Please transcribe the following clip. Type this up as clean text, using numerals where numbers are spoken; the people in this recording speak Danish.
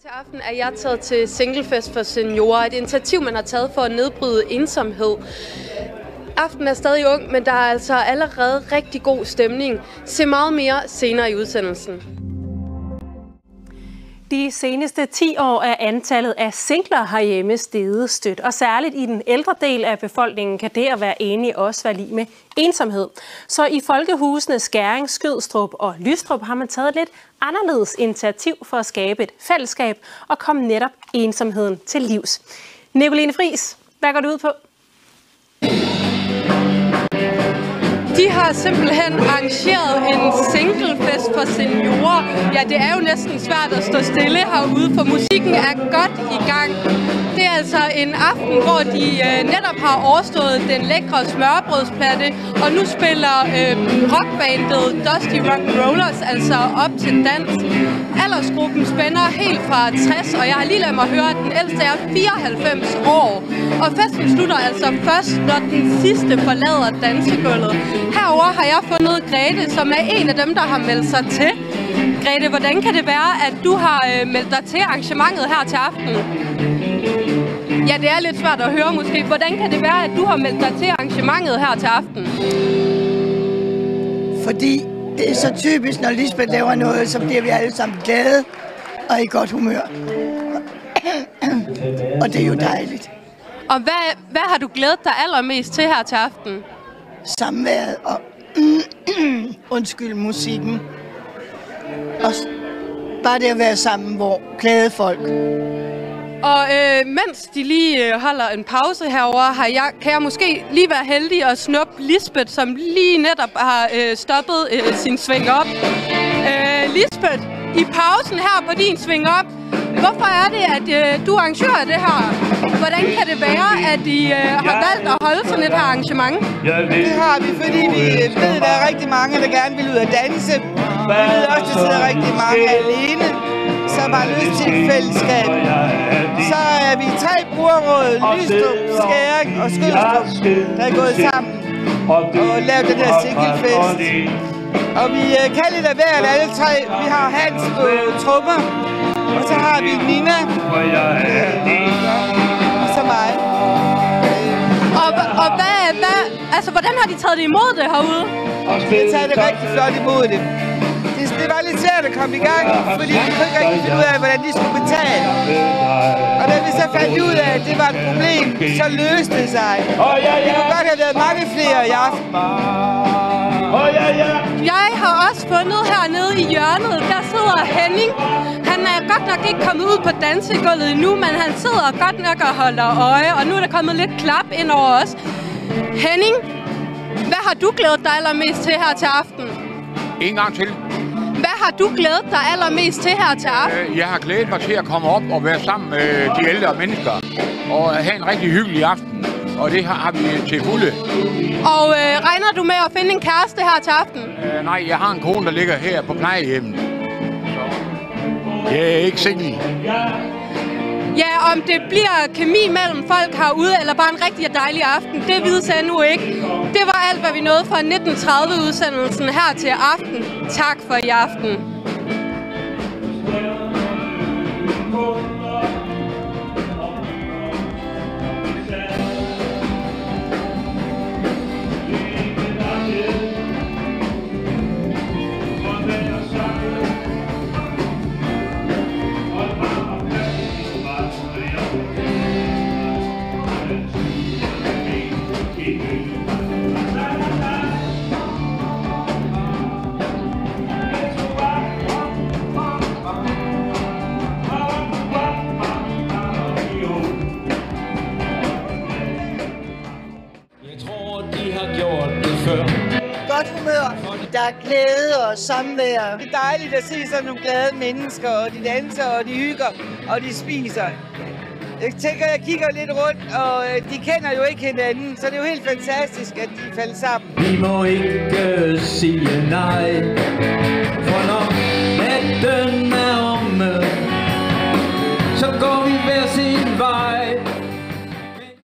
Til aften er jeg taget til Singlefest for seniorer, et initiativ, man har taget for at nedbryde ensomhed. Aftenen er stadig ung, men der er altså allerede rigtig god stemning. Se meget mere senere i udsendelsen. De seneste 10 år er antallet af singler herhjemme steget stødt, og særligt i den ældre del af befolkningen kan det at være enige også være lig med ensomhed. Så i folkehusene Skæring, Skødstrup og Lystrup har man taget et lidt anderledes initiativ for at skabe et fællesskab og komme netop ensomheden til livs. Nicoline Friis, hvad går det ud på? De har simpelthen arrangeret en singlefest for seniorer. Ja, det er jo næsten svært at stå stille herude, for musikken er godt i gang. Det er altså en aften, hvor de netop har overstået den lækre smørbrødsplatte, og nu spiller rockbandet Dusty Rock Rollers altså op til dans. Aldersgruppen spænder helt fra 60, og jeg har lige ladet mig høre, at den ældste er 94 år. Og festen slutter altså først, når den sidste forlader dansegulvet. Herover har jeg fundet Grete, som er en af dem, der har meldt sig til. Grete, hvordan kan det være, at du har meldt dig til arrangementet her til aften? Ja, det er lidt svært at høre måske. Hvordan kan det være, at du har meldt dig til arrangementet her til aften? Fordi det er så typisk, når Lisbeth laver noget, så bliver vi alle sammen glade og i godt humør. Og det er jo dejligt. Og hvad har du glædet dig allermest til her til aften? Samværet og undskyld musikken. Og bare det at være sammen, hvor glade folk. Og mens de lige holder en pause herover, kan jeg måske lige være heldig at snuppe Lisbeth, som lige netop har stoppet sin sving op. Lisbeth, i pausen her på din sving op, hvorfor er det, at du arrangerer det her? Hvordan kan det være, at I har valgt at holde sådan et her arrangement? Det har vi, fordi vi ved, at der er rigtig mange, der gerne vil ud at danse. Vi ved også, at der sidder rigtig mange alene, som har lyst til et fællesskab. Så er vi 3 brugerråd, Lystrup, Skæring og Skødstrup, der er gået sammen og lavet den her singlefest. Og vi kan lidt af hver alle 3. Vi har Hans på trommer, og så har vi Nina, og så mig. Og altså, hvordan har de taget det imod det herude? De har taget det rigtig flot imod det. Det var lidt svært at komme i gang, fordi vi kunne ikke rigtig finde ud af, hvordan de skulle betale. Og da vi så fandt ud af, at det var et problem, så løste det sig. Det kunne godt have været mange flere i aften. Jeg har også fundet hernede i hjørnet, der sidder Henning. Han er godt nok ikke kommet ud på dansegulvet endnu, men han sidder godt nok og holder øje, og nu er der kommet lidt klap ind over os. Henning, hvad har du glædet dig allermest til her til aften? En gang til. Hvad har du glædet dig allermest til her til aften? Jeg har glædet mig til at komme op og være sammen med de ældre mennesker og have en rigtig hyggelig aften. Og det har vi til fulde. Og regner du med at finde en kæreste her til aften? Nej, jeg har en kone, der ligger her på plejehjemmet. Jeg er ikke single. Ja, om det bliver kemi mellem folk herude, eller bare en rigtig dejlig aften, det vides jeg nu ikke. Det var alt, hvad vi nåede fra 1930-udsendelsen her til aften. Tak for i aften. Godt humør, der er glæde og samvær. Det er dejligt at se sådan nogle glade mennesker, og de danser, og de hygger, og de spiser. Jeg tænker, jeg kigger lidt rundt, og de kender jo ikke hinanden, så det er jo helt fantastisk, at de falder sammen. Vi må ikke sige nej, for når natten er omme, så går vi hver sin vej.